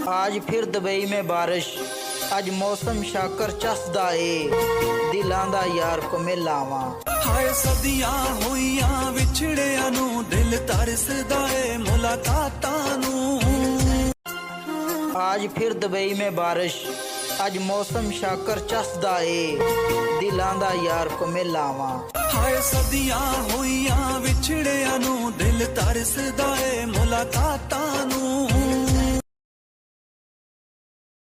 आज फिर दुबई में बारिश, अज मौसम शाकर चसदा ए, दिलां दा यार को मिलावां। हाय सदियां होइयां विछड़ियां नू, दिल तरसदा ए मुलाकातां नू। आज फिर दुबई में बारिश, अज मौसम शाकर चसदा ए, दिलां दा यार को मिलावां। हाय सदियां होइयां विछड़ियां नू, दिल तरसदा ए मुलाकातां नू।